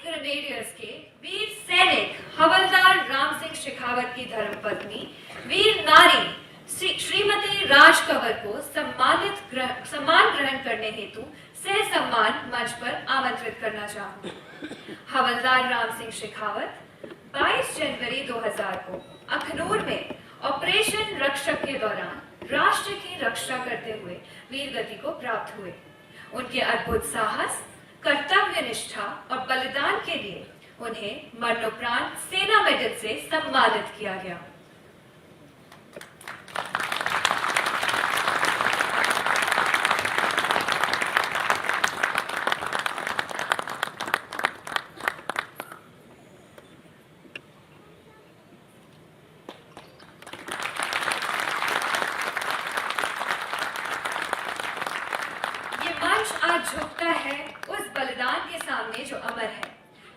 Grenadiers के वीर सैनिक हवलदार राम सिंह शेखावत की धर्मपत्नी वीर नारी श्रीमती राज कंवर को सम्मान ग्रहण करने हेतु सह सम्मान मंच पर आमंत्रित करना चाहूंगी। हवलदार राम सिंह शेखावत 22 जनवरी 2000 को अखनूर में ऑपरेशन रक्षक के दौरान राष्ट्र की रक्षा करते हुए वीर गति को प्राप्त हुए। उनके अद्भुत साहस, कर्तव्य निष्ठा और बलिदान के लिए उन्हें मरणोपरांत सेना मेडल से सम्मानित किया गया। आज झुकता है उस बलिदान के सामने जो अमर है।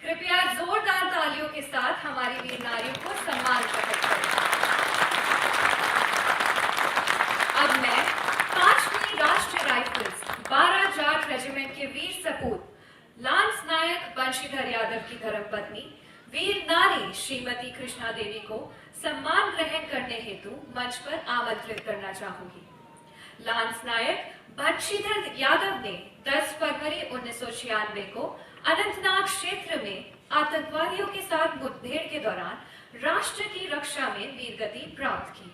कृपया जोरदार तालियों के साथ हमारी वीर नारियों को सम्मान प्रकट करें। अब मैं 5वीं राष्ट्रीय राइफल्स 12 जाट रेजिमेंट के वीर सपूत लांस नायक बंशीधर यादव की धर्मपत्नी वीर नारी श्रीमती कृष्णा देवी को सम्मान ग्रहण करने हेतु मंच पर आमंत्रित करना चाहूंगी। लांस नायक बंशीधर यादव ने 10 फरवरी 1996 को अनंतनाग क्षेत्र में आतंकवादियों के साथ मुठभेड़ के दौरान राष्ट्र की रक्षा में वीरगति प्राप्त की।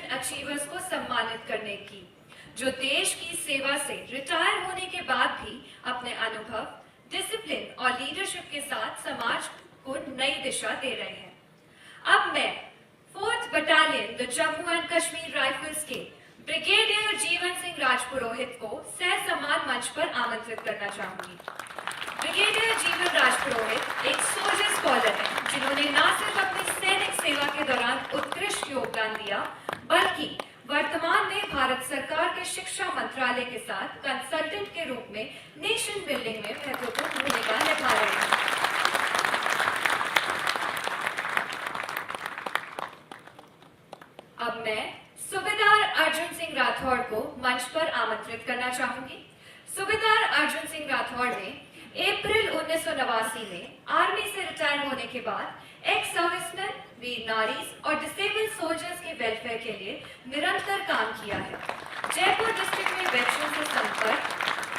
अचीवर्स को सम्मानित करने की, जो देश की सेवा से रिटायर होने के बाद भी अपने अनुभव, डिसिप्लिन और लीडरशिप के साथ समाज को नई दिशा दे रहे हैं। अब मैं 4th battalion the Jammu and Kashmir rifles के ब्रिगेडियर जीवन सिंह राजपुरोहित को सह सम्मान मंच पर आमंत्रित करना चाहूंगी। ब्रिगेडियर जीवन राजपुरोहित एक सोल्जर स्कॉलर हैं, जिन्होंने न सिर्फ अपनी सैनिक सेवा के दौरान उत्कृष्ट योगदान दिया, बल्कि वर्तमान में भारत सरकार के शिक्षा मंत्रालय के साथ कंसल्टेंट के रूप में नेशन बिल्डिंग में महत्वपूर्ण भूमिका निभा रहे हैं। अब मैं सूबेदार अर्जुन सिंह राठौड़ को मंच पर आमंत्रित करना चाहूंगी। सूबेदार अर्जुन सिंह राठौड़ ने अप्रैल 1989 में आर्मी से रिटायर होने के बाद एक्स सर्विसमैन, वीर नारीज और डिसेबल्ड सोल्जर्स के वेलफेयर के लिए निरंतर काम किया है। जयपुर डिस्ट्रिक्ट में वेटरन से संपर्क,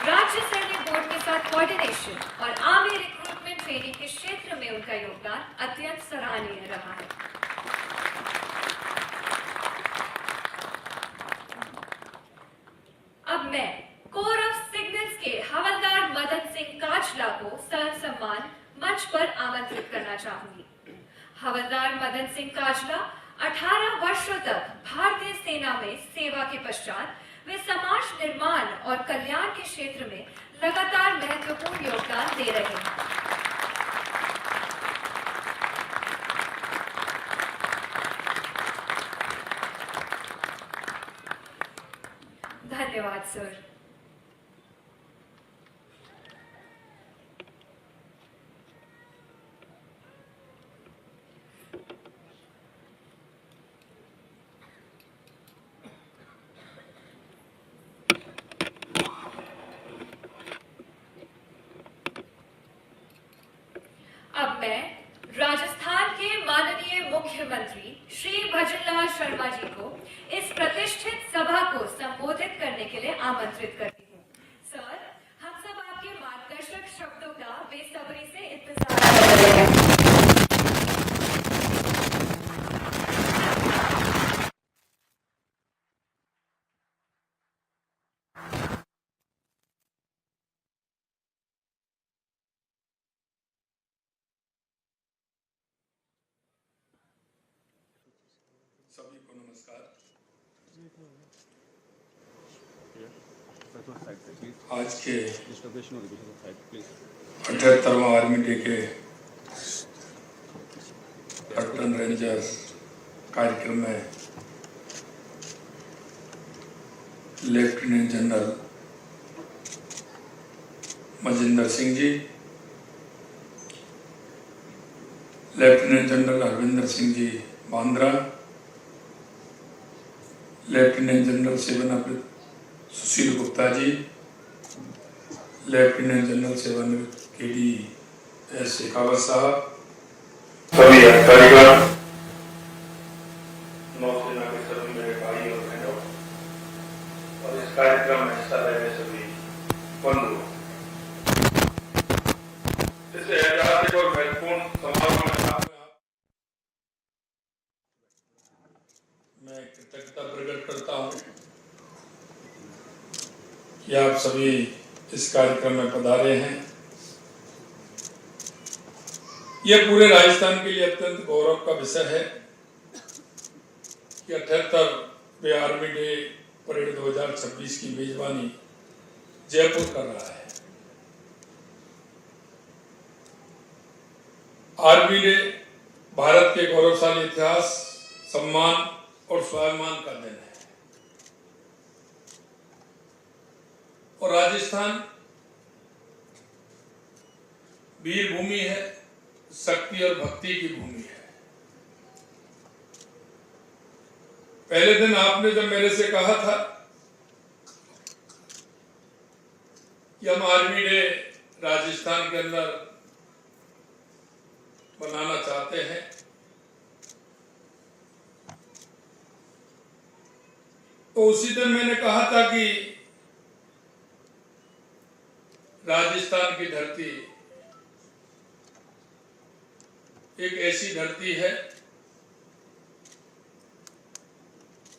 राज्य सैनिक बोर्ड के साथ कोऑर्डिनेशन और आर्मी रिक्रूटमेंट ट्रेनिंग के क्षेत्र में उनका योगदान अत्यंत सराहनीय रहा है। अब मैं कोर ऑफ सिग्नल्स के हवलदार मदन सिंह काचला को सर सम्मान मंच पर आमंत्रित करना चाहूंगी। हवलदार मदन सिंह काचला 18 वर्षों तक भारतीय सेना में सेवा के पश्चात वे समाज निर्माण और कल्याण के क्षेत्र में लगातार महत्वपूर्ण योगदान दे रहे हैं। धन्यवाद सर। अब मैं राजस्थान के माननीय मुख्यमंत्री श्री भजनलाल शर्मा जी को इस प्रतिष्ठित सभा को संबोधित करने के लिए आमंत्रित करती हूँ। सर, हम सब आपके मार्गदर्शक शब्दों का बेसब्री से इंतजार कर रहे हैं। सभी को नमस्कार। आज के 78वां आर्मी डे के रेंजर कार्यक्रम में lieutenant general Majinder Singh ji, lieutenant general Harvinder Singh ji Bandra, lieutenant general सेवानिवृत्त सुशील गुप्ता जी, लेफ्टिनेंट जनरल सेवानिवृत्त KD S शेखावत साहब, सभी अधिकारीगण, नौसेना के सभी मेरे भाई और बहनों और इस कार्यक्रम में हिस्सा ले रहे सभी बंधुओं, इस ऐतिहासिक और महत्वपूर्ण समारोह में मैं कृतज्ञता प्रकट करता हूं कि आप सभी इस कार्यक्रम में पधारे हैं। यह पूरे राजस्थान के लिए अत्यंत गौरव का विषय है कि 78वें आर्मी डे परेड 2026 की मेजबानी जयपुर कर रहा है। आर्मी डे भारत के गौरवशाली इतिहास, सम्मान और स्वाभिमान का दिन है और राजस्थान वीर भूमि है, शक्ति और भक्ति की भूमि है। पहले दिन आपने जब मेरे से कहा था कि हम आर्मी डे राजस्थान के अंदर बनाना चाहते हैं, तो उसी दिन मैंने कहा था कि राजस्थान की धरती एक ऐसी धरती है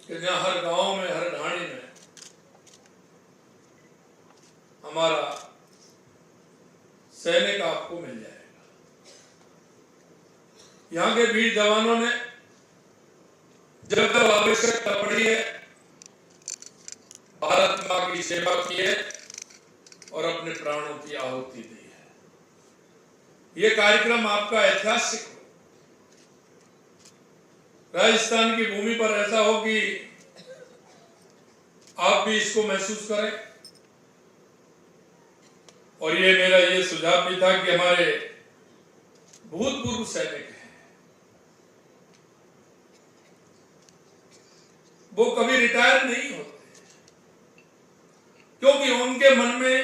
कि जहां हर गांव में, हर ढाणी में हमारा सैनिक आपको मिल जाएगा। यहां के वीर जवानों ने जब तक आवश्यकता पड़ी है भारत मां की सेवा की है और अपने प्राणों की आहुति दी है। यह कार्यक्रम आपका ऐतिहासिक हो, राजस्थान की भूमि पर ऐसा हो कि आप भी इसको महसूस करें। और ये मेरा ये सुझाव भी था कि हमारे भूतपूर्व सैनिक हैं, वो कभी रिटायर नहीं होते क्योंकि उनके मन में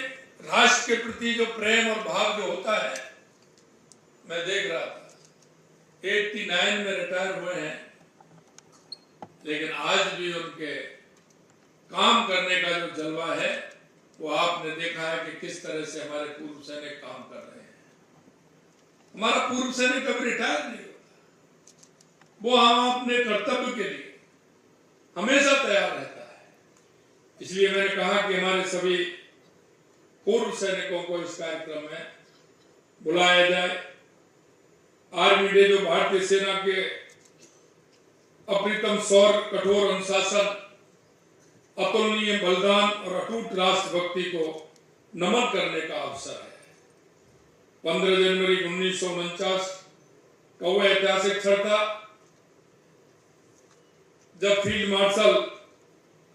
राष्ट्र के प्रति जो प्रेम और भाव जो होता है, मैं देख रहा था 89 में रिटायर हुए हैं, लेकिन आज भी उनके काम करने का जो जलवा है वो आपने देखा है कि किस तरह से हमारे पूर्व सैनिक काम कर रहे हैं। हमारा पूर्व सैनिक कभी रिटायर नहीं होता, वो हम अपने कर्तव्य के लिए हमेशा तैयार रहता है। इसलिए मैंने कहा कि हमारे सभी पूर्व सैनिकों को इस कार्यक्रम में बुलाया जाए। आर्मी डे जो भारतीय सेना के अप्रितम शौर्य, कठोर अनुशासन, अतुलनीय बलिदान और अटूट राष्ट्रभक्ति को नमन करने का अवसर है। 15 जनवरी 1949 का वह ऐतिहासिक क्षण था जब फील्ड मार्शल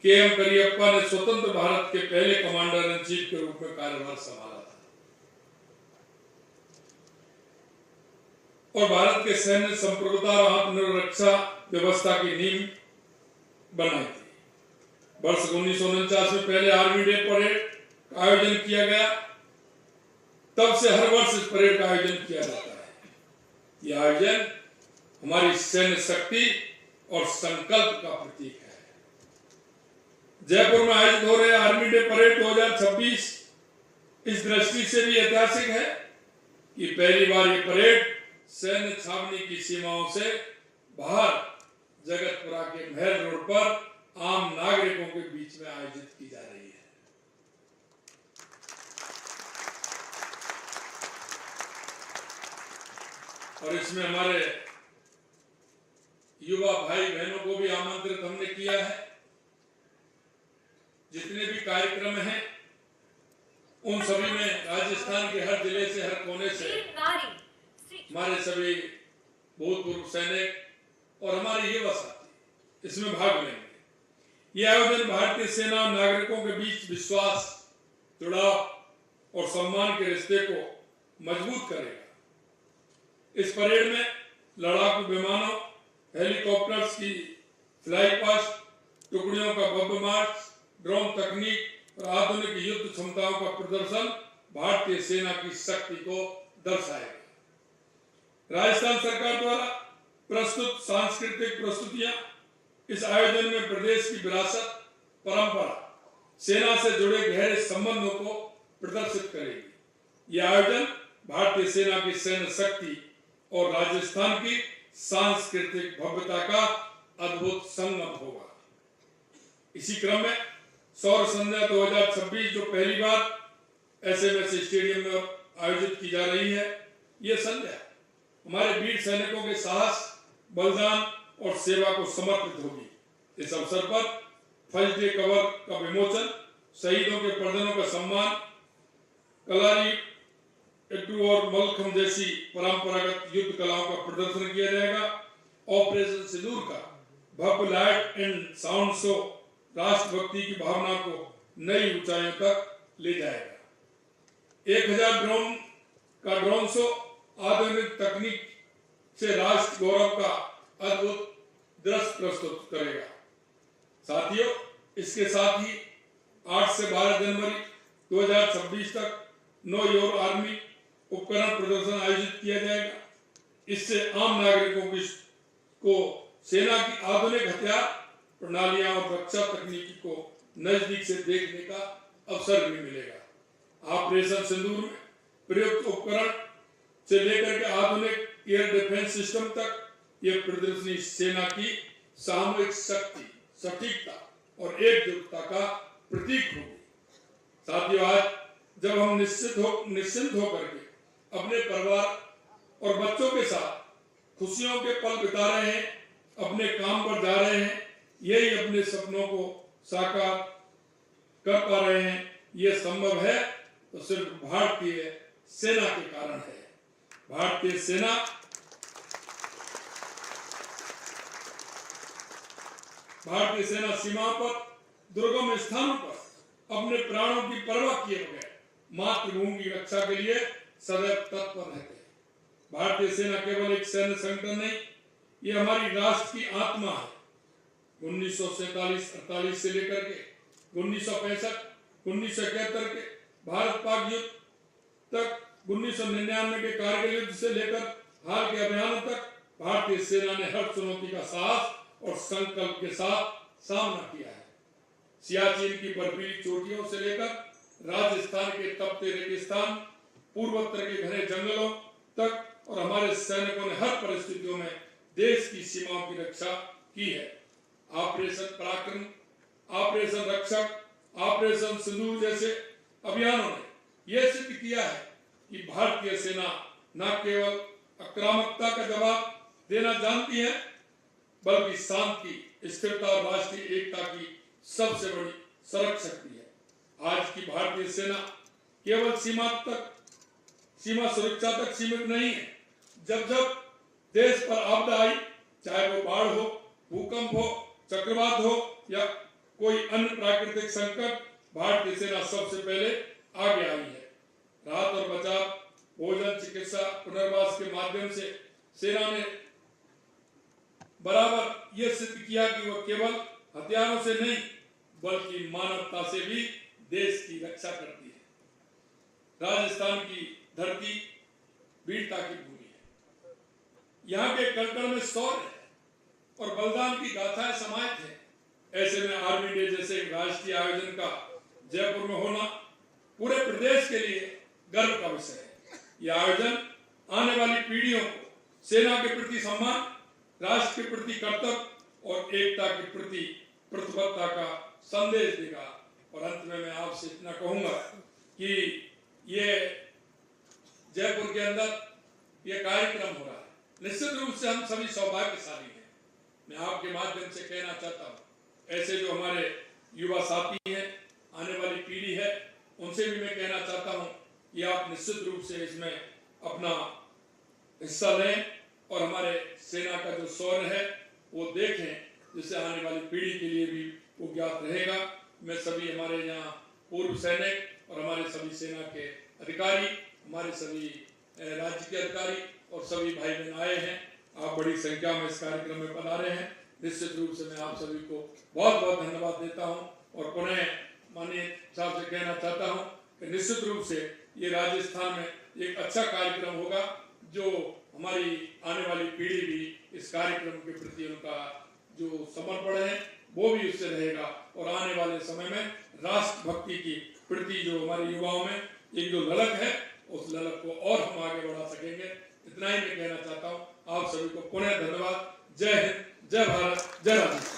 KM करियप्पा ने स्वतंत्र भारत के पहले कमांडर इन चीफ के रूप में कार्यभार संभाला था और भारत के सैन्य संप्रभुता और आत्मनिर्भर व्यवस्था की नींव बनाई थी। वर्ष 1949 में पहले आर्मी डे परेड का आयोजन किया गया। तब से हर वर्ष इस परेड का आयोजन किया जाता है। यह आयोजन हमारी सैन्य शक्ति और संकल्प का प्रतीक है। जयपुर में आयोजित हो रहे आर्मी डे परेड 2026 इस दृष्टि से भी ऐतिहासिक है कि पहली बार ये परेड सैन्य छावनी की सीमाओं से बाहर जगतपुरा के महल रोड पर आम नागरिकों के बीच में आयोजित की जा रही है। और इसमें हमारे युवा भाई बहनों को भी आमंत्रित हमने किया है। जितने भी कार्यक्रम हैं उन सभी में राजस्थान के हर जिले से, हर कोने से हमारे सभी भूतपूर्व सैनिक, और हमारे युवा साथी इसमें भाग लेंगे। यह आयोजन भारतीय सेना और नागरिकों के बीच विश्वास, जुड़ाव और सम्मान के रिश्ते को मजबूत करेगा। इस परेड में लड़ाकू विमानों, हेलीकॉप्टर्स की फ्लाई पास्ट, टुकड़ियों का भव्य मार्च, ड्रोन तकनीक और आधुनिक युद्ध क्षमताओं का प्रदर्शन भारतीय सेना की शक्ति को दर्शाएगा। राजस्थान सरकार द्वारा प्रस्तुत सांस्कृतिक प्रस्तुतियां इस आयोजन में प्रदेश की विरासत, परंपरा, सेना से जुड़े गहरे संबंधों को प्रदर्शित करेगी। यह आयोजन भारतीय सेना की सैन्य शक्ति और राजस्थान की सांस्कृतिक भव्यता का अद्भुत संगम होगा। इसी क्रम में सौर संध्या 2026 जो पहली बार एसएमएस स्टेडियम में आयोजित की जा रही है, यह संध्या हमारे वीर सैनिकों के साहस, बलिदान और सेवा को समर्पित होगी। इस अवसर पर फर्स्ट डे कवर का विमोचन, शहीदों के परिजनों का सम्मान, कलारी, एट्टू और मलखम जैसी परंपरागत युद्ध कलाओं का प्रदर्शन किया जाएगा। ऑपरेशन सिंदूर का भव्य लाइट एंड साउंड शो राष्ट्रभक्ति की भावना को नई ऊंचाइयों तक ले जाएगा। 1000 ड्रोन का ड्रोन शो आधुनिक तकनीक से राष्ट्र गौरव का अद्भुत दृश्य प्रस्तुत करेगा। साथियों, इसके साथ ही 8 से 12 जनवरी 2026 तक नो योर आर्मी उपकरण प्रदर्शन आयोजित किया जाएगा। इससे आम नागरिकों को सेना की आधुनिक हथियार प्रणालियां और रक्षा तकनीकी को नजदीक से देखने का अवसर भी मिलेगा। ऑपरेशन सिंदूर में प्रयुक्त उपकरण से लेकर के आधुनिक एयर डिफेंस सिस्टम तक यह प्रदर्शनी सेना की सामूहिक शक्ति, सटीकता और एकजुटता का प्रतीक होगी। साथियों, आज जब हम निश्चिंत होकर के अपने परिवार और बच्चों के साथ खुशियों के पल बिता रहे हैं, अपने काम पर जा रहे हैं, यही अपने सपनों को साकार कर पा रहे हैं, यह संभव है तो सिर्फ भारतीय सेना के कारण है। भारतीय सेना सीमाओं पर, दुर्गम स्थानों पर अपने प्राणों की परवाह किए बगैर मातृभूमि की रक्षा के लिए सदैव तत्पर रहते हैं। भारतीय सेना केवल एक सैन्य संगठन नहीं, ये हमारी राष्ट्र की आत्मा है। 1947-48 से लेकर के 1965-1971 के भारत पाक युद्ध तक, 1999 के कारगिल युद्ध से लेकर हाल के अभियानों तक भारतीय सेना ने हर चुनौती का साहस और संकल्प के साथ सामना किया है। सियाचिन की बर्फीली चोटियों से लेकर राजस्थान के तपते रेगिस्तान, पूर्वोत्तर के घने जंगलों तक, और हमारे सैनिकों ने हर परिस्थितियों में देश की सीमाओं की रक्षा की है। ऑपरेशन पराक्रम, ऑपरेशन रक्षक, ऑपरेशन सिंदूर जैसे अभियानों ने यह सिद्ध किया है कि भारतीय सेना न केवल आक्रामकता का जवाब देना जानती है, बल्कि शांति, स्थिरता और राष्ट्रीय एकता की सबसे बड़ी संरक्षक शक्ति है। आज की भारतीय सेना केवल सीमा सुरक्षा तक सीमित नहीं है। जब जब देश पर आपदा आई, चाहे वो बाढ़ हो, भूकंप हो, चक्रवात हो या कोई अन्य प्राकृतिक संकट, भारतीय सेना सबसे पहले आगे आई है। राहत और बचाव, भोजन, चिकित्सा, पुनर्वास के माध्यम से सेना ने बराबर यह सिद्ध किया कि वह केवल हथियारों से नहीं बल्कि मानवता से भी देश की रक्षा करती है। राजस्थान की धरती वीरता की भूमि है। यहाँ के कण-कण में शौर्य है और बलिदान की गाथाएं समाहित है। ऐसे में आर्मी डे जैसे राष्ट्रीय आयोजन का जयपुर में होना पूरे प्रदेश के लिए गर्व का विषय है। यह आयोजन आने वाली पीढ़ियों को सेना के प्रति सम्मान, राष्ट्र के प्रति कर्तव्य और एकता के प्रति प्रतिबद्धता का संदेश देगा। और अंत में मैं आपसे इतना कहूंगा कि ये जयपुर के अंदर ये कार्यक्रम हो रहा है, निश्चित रूप से हम सभी सौभाग्यशाली हैं। मैं आपके माध्यम से कहना चाहता हूँ, ऐसे जो हमारे युवा साथी हैं, आने वाली पीढ़ी है, उनसे भी मैं कहना चाहता हूँ कि आप निश्चित रूप से इसमें अपना हिस्सा लें और हमारे सेना का जो शौर्य है वो देखें, जिससे आने वाली पीढ़ी के लिए भी वो ज्ञात रहेगा। मैं सभी हमारे यहाँ पूर्व सैनिक और हमारे सभी सेना के अधिकारी, हमारे सभी राज्य के अधिकारी और सभी भाई बहन आए हैं। आप बड़ी संख्या में इस कार्यक्रम में पधारे हैं। निश्चित रूप से मैं आप सभी को बहुत बहुत धन्यवाद देता हूं और पुनः माननीय साहब से कहना चाहता हूं कि निश्चित रूप से ये राजस्थान में एक अच्छा कार्यक्रम होगा, जो हमारी आने वाली पीढ़ी भी इस कार्यक्रम के प्रति उनका जो समर्पण है वो भी उससे रहेगा और आने वाले समय में राष्ट्रभक्ति की प्रति जो हमारे युवाओं में एक जो ललक है, उस ललक को और हम आगे बढ़ा सकेंगे। इतना ही मैं कहना चाहता हूँ। आप सभी को पुनः धन्यवाद। जय हिंद, जय भारत, जय राजस्थान।